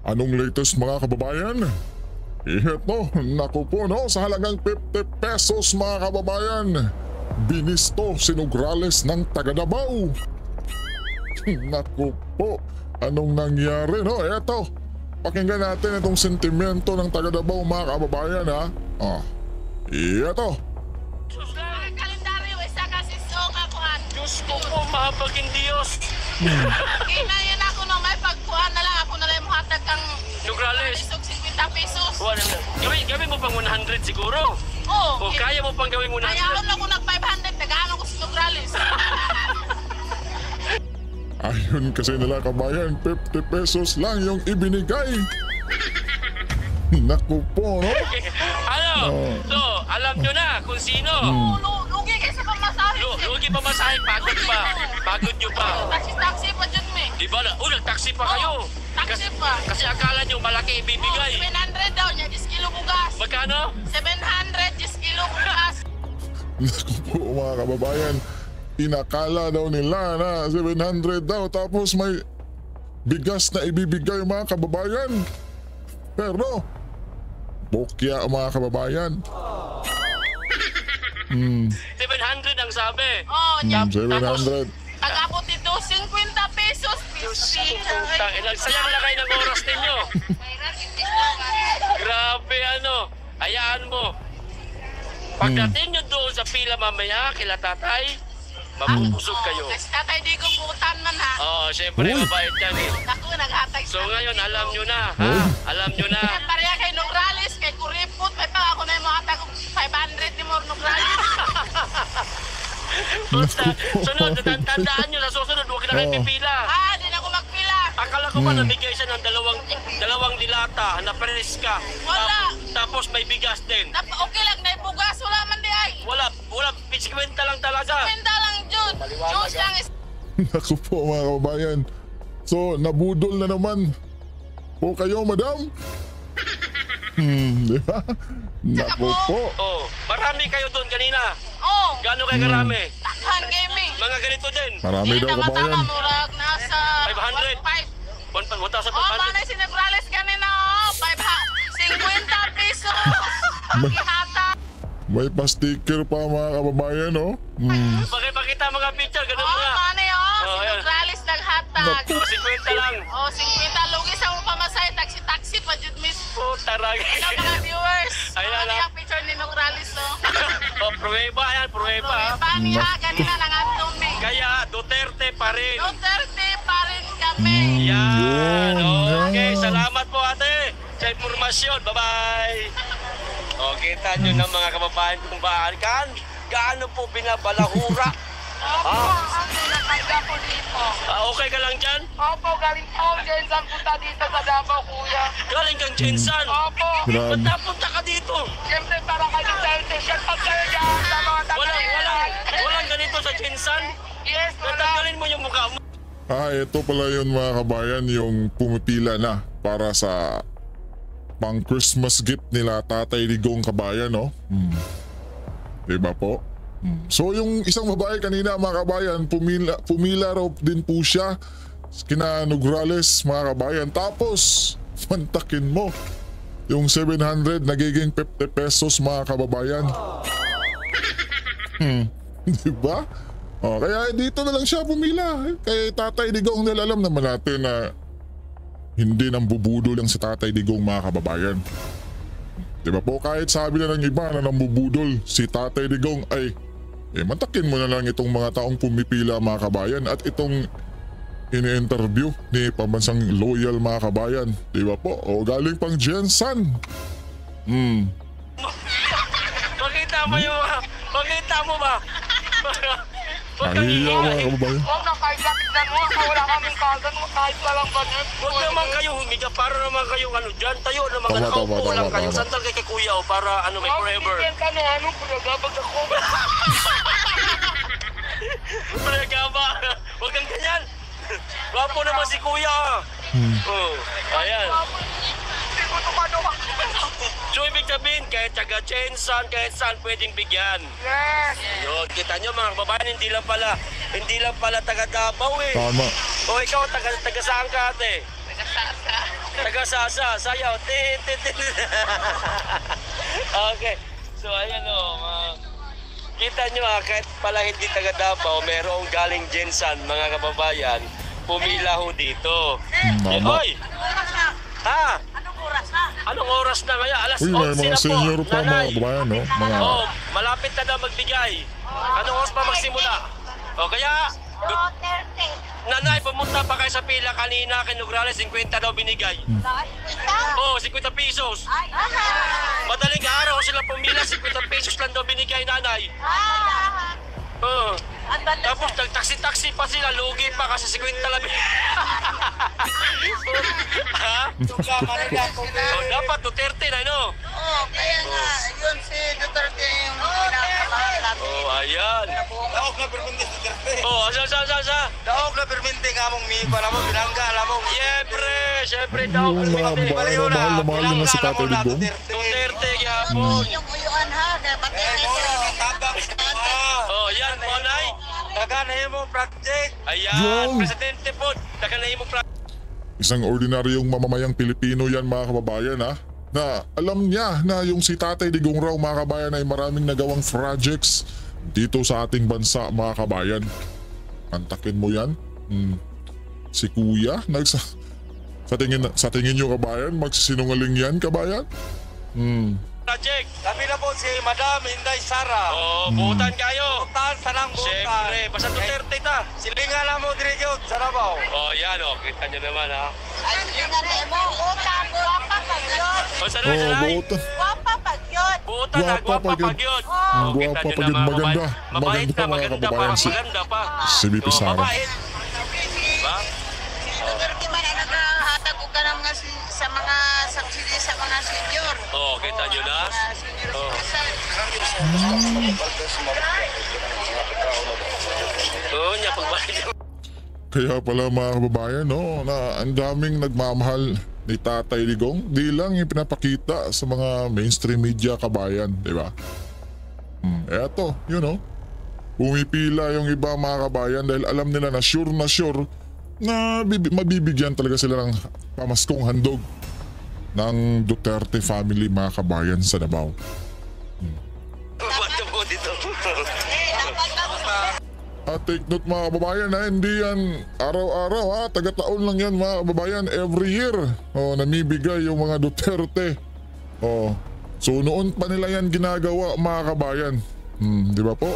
Anong latest mga kababayan? Ito, naku po no, sa halagang 50 pesos mga kababayan, binisto si Nograles ng taga Davao. Naku po, anong nangyari no? Eto, pakinggan natin itong sentimento ng taga Davao mga kababayan ha. Eto. Kalendaryo, isa kasi song ako han. Diyos ko po, mahapaging Diyos. Kinayan ako no, may pagkuhan na lang. Ako na lang muhatag ang Nograles. 50 pesos. Wala na. Gawin mo pang 100 siguro. Oo. O kaya mo pang gawin 100. Ayaw na ako nag 500. Nag-ano ko si Nograles. Ayun kasi nila kabayan, 50 pesos lang yung ibinigay. Naku po no? Ano? So, alam nyo na kung sino. Lugi kayo sa pamasahe. Lugi pa masahe, pagod pa. Pagod nyo pa. Taxi pa dyan me. Di ba na? Nag-taxi pa kayo. Taxi pa. Kasi akala nyo malaki ibibigay. 700 daw niya, 10 kilo bugas. Magkano? 700, 10 kilo bugas. Naku po mga kababayan, inakala daw nila na 700 daw tapos may bigas na ibibigay mga kababayan. Pero, bokya mga kababayan. 700 ang sabi. Oh, niya. 700. Tagapot ito, 50 pesos. Sayang na kayo ng oras ninyo. Grabe ano. Hayaan mo. Pagdating nyo doon sa pila mamaya, kila tatay, mabubusog kayo. Kasi tatay di ko putan man ha. Oo, syempre, mabait yan eh. Ako naghatag. So ngayon, alam nyo na, ha? Alam nyo na. Pareha kay Nograles, kay Kuripot, may pa ako na yung mga tag 500 ni Mor Nograles. Sunod, tandaan nyo, sa susunod, huwag na kayo pipila. Di na ako magpila. Akala ko ba nabigay siya ng dalawang dilata na preska. Wala. Tapos may bigas din. Okay lang, naibugas, wala man di ay. Wala, 50 lang talaga. Penda lang, Jud. Diyos lang is... Naku po mga kababayan. So, nabudol na naman po kayo, madam? Di ba? Naku po. Oh, marami kayo doon kanina. Oh, Gaano kayo karami? takhan gaming. Mga ganito din. Marami daw kabayan. Murag nasa 500. 1,500. manay si Nograles kanina, 50 pesos. Ihata. May pa-sticker pa mga kababayan, no? Pakita mga picture, ganun mga. Manay si ayan. Nograles naghatag. 50 lang. 50 lugi sa mong pamasay, taxi pa jud miss. Tarag. Hello mga viewers. Ayan, Ano yung picture ni Nograles, no? Prueba yan, prueba. Niya, kanina lang andun me. Kaya Duterte pa rin. Duterte pa rin kami. Yan. Okay, yan. salamat po ate sa informasyon. Bye-bye. O, kita nyo ng mga kababayan kung gaano po binabalahura. Opo, ang nakaga ko dito. Okay ka lang dyan? Opo, galing po dyan sa punta dito sa Davao, kuya. Galing kang Jensan. Opo. Grabe. Ba't napunta ka dito? Siyempre, para kayo sa station pag kayo dyan sa mga Walang ganito sa Jensan? Yes, wala. Natanggalin mo yung mukha mo. Ito pala yun mga kabayan, yung pumipila na para sa pang Christmas gift nila Tatay Digong kabayan, no? Diba po? So yung isang babae kanina mga kabayan, pumila raw din po siya kina Nograles mga kabayan. Tapos, mantakin mo, yung 700 nagiging 50 pesos mga kababayan. Diba? Kaya dito na lang siya pumila. Kaya Tatay Digong nila, alam naman natin na hindi nang bubudol lang si Tatay Digong mga kababayan. Diba po, kahit sabi na ng iba na nambubudol si Tatay Digong ay mantakin mo na lang itong mga taong pumipila mga kabayan at itong ini-interview ni pambansang loyal mga kabayan. Diba po? O galing pang Jensan. Pakita mo ba? Huwag kang Nahiya mga ingay. kababayan. Huwag na kahit lapitan mo, wala kaming kagan mo, kahit walang ganyan. Huwag naman kayo humiga para naman kayo dyan. Tayo naman Tama, nakaupo tama, lang tama, kayo. tama. Sandal kay kuya para may forever. Bigyan ka na kuya, gabag ako. Talaga ba? Huwag kang ganyan. Gwapo naman si kuya. Ayan. Hindi ko tumano. So ibig sabihin, kahit taga Jensan, kahit saan pwedeng bigyan. Yes. Yun, kita nyo mga kababayan, hindi lang pala taga Davao eh. Tama. O ikaw, taga saan ka ate? Taga-sasa. Taga-sasa, sayaw. Okay. So ayan kita nyo kahit pala hindi taga Davao, merong galing Jensan, mga kababayan, pumila ho dito. Mama. Hoy! Ha? Anong oras na ngayon? Alas Uy, may 11 mga na po. senior pa mga Nanay. kababayan, no? Mga... Oh, malapit na daw magbigay. Anong oras pa magsimula? O kaya, nanay, pumunta pa kayo sa pila kanina, kay Nograles, 50 daw binigay. Oh, 50 pesos. Madaling araw sila pumila, 50 pesos lang daw binigay, nanay. Oh. Tapos nagtaksi-taksi pa sila, lugi pa kasi 50 lang. Ha? Oh, dapat Duterte na, no? Oo, kaya nga, yun si Duterte yung pinakapangalan. Oh, ayan. Daog na perminti sa Duterte. Oh, sa. Daog na perminti nga mong mipa na mo, binangga na mo. Siyempre daw. Yung mga kababayan na mahal na si Tatay Digong. Duterte, yapon. Yung uyuan ha, dapat Oh, yan, Monay. Naganahin mo project. Ayan, Yung. Presidente po. Nakanahin mo Isang ordinaryong mamamayang Pilipino yan mga kababayan ha, na alam niya na yung si Tatay Digong raw mga kabayan ay maraming nagawang projects dito sa ating bansa mga kabayan. Antakin mo yan? Si Kuya? Sa tingin nyo kabayan, magsisinungaling yan kabayan? project. Sabi na po si Madam Inday Sara. Oh, buutan kayo. Butan, sanang butan. Siyempre, basta Duterte ta. Silingan na mo dirigyo sa Davao. Oh, yan oh. Kita nyo naman ha. Ay, tingnan mo, utang, guwapa pag yun. O, sanay. Buutan. Guwapa pag yun. Buutan na, Guwapa guwapa pag yun. pag yun. Guwapa kita nyo pag yun. naman, Maganda. mabait Maganda na, mga maganda pa. kababayan si- Maganda pa. Si VP Oh, Sara. mabait. Diba? Duterte man ang naghahatag ko ka ng mga sa mga subsidy sa mga senior. Oh, kita nyo na. Mga senior Oh. citizen. Oo, niya pagbalik. Kaya pala mga kababayan no, na ang daming nagmamahal ni Tatay Digong, di lang yung pinapakita sa mga mainstream media kabayan, di ba? Eto, you know, pumipila yung iba mga kabayan dahil alam nila na sure na mabibigyan talaga sila ng pamaskong handog ng Duterte family mga kabayan sa Davao. Ba't ka po dito? At take note mga kababayan na hindi yan araw-araw ha, taga-taon lang yan mga kababayan, every year namibigay yung mga Duterte. So noon pa nila yan ginagawa mga kabayan, di ba po?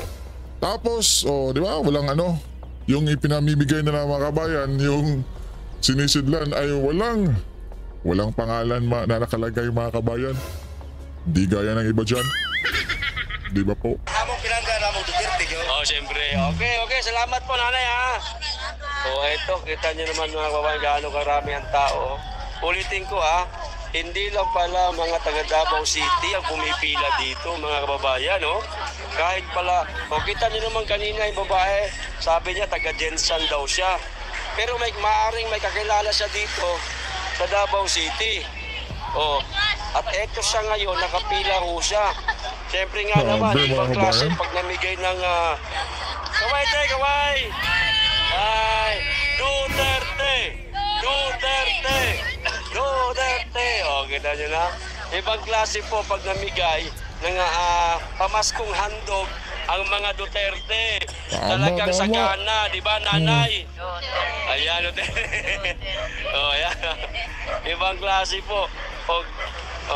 Tapos di ba walang yung ipinamimigay nila mga kabayan, yung sinisidlan ay walang pangalan na nakalagay mga kabayan. Di gaya ng iba dyan, di ba po? Among pinangga na mo Duterte yo. Oh, siyempre. Okay. Salamat po, nanay, ha. So, ito, kita nyo naman mga kababayan, gaano karami ang tao. Ulitin ko, ha. Hindi lang pala mga taga Davao City ang pumipila dito, mga kababayan, no? Kahit pala, kita nyo naman kanina yung babae, sabi niya taga Jensan daw siya. Pero maaring may kakilala siya dito sa Davao City. At eto siya ngayon, nakapila ho siya. Siyempre nga naman, Grabe, ibang mga klase kabayan. pag namigay ng... Kaway! Ay, Duterte! O, kita nyo na? Ibang klase po pag namigay ng pamaskong handog ang mga Duterte. Talagang tama. sagana, di ba, nanay? Ayan, ayan. Ibang klase po.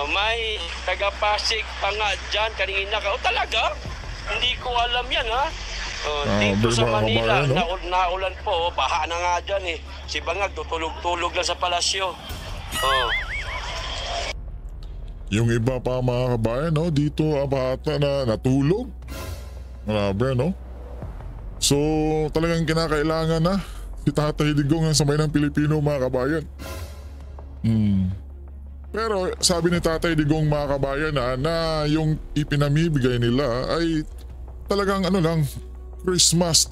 May taga-Pasig pa nga dyan kanina ka. Talaga? Hindi ko alam yan, ha? Dito sa mga Manila, kababayan, no? naulan po. Baha na nga dyan, eh. Si Bangag, tutulog-tulog lang sa palasyo. Yung iba pa mga kabayan, no, dito abata na natulog. Grabe, no? So, talagang kinakailangan na si Tatay Digong ang samay ng Pilipino mga kabayan. Pero sabi ni Tatay Digong mga kabayan na yung ipinamibigay nila ay talagang lang, Christmas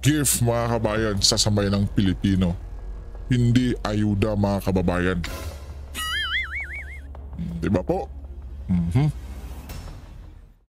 gift mga kabayan sa samay ng Pilipino. Hindi ayuda mga kababayan. Di ba po?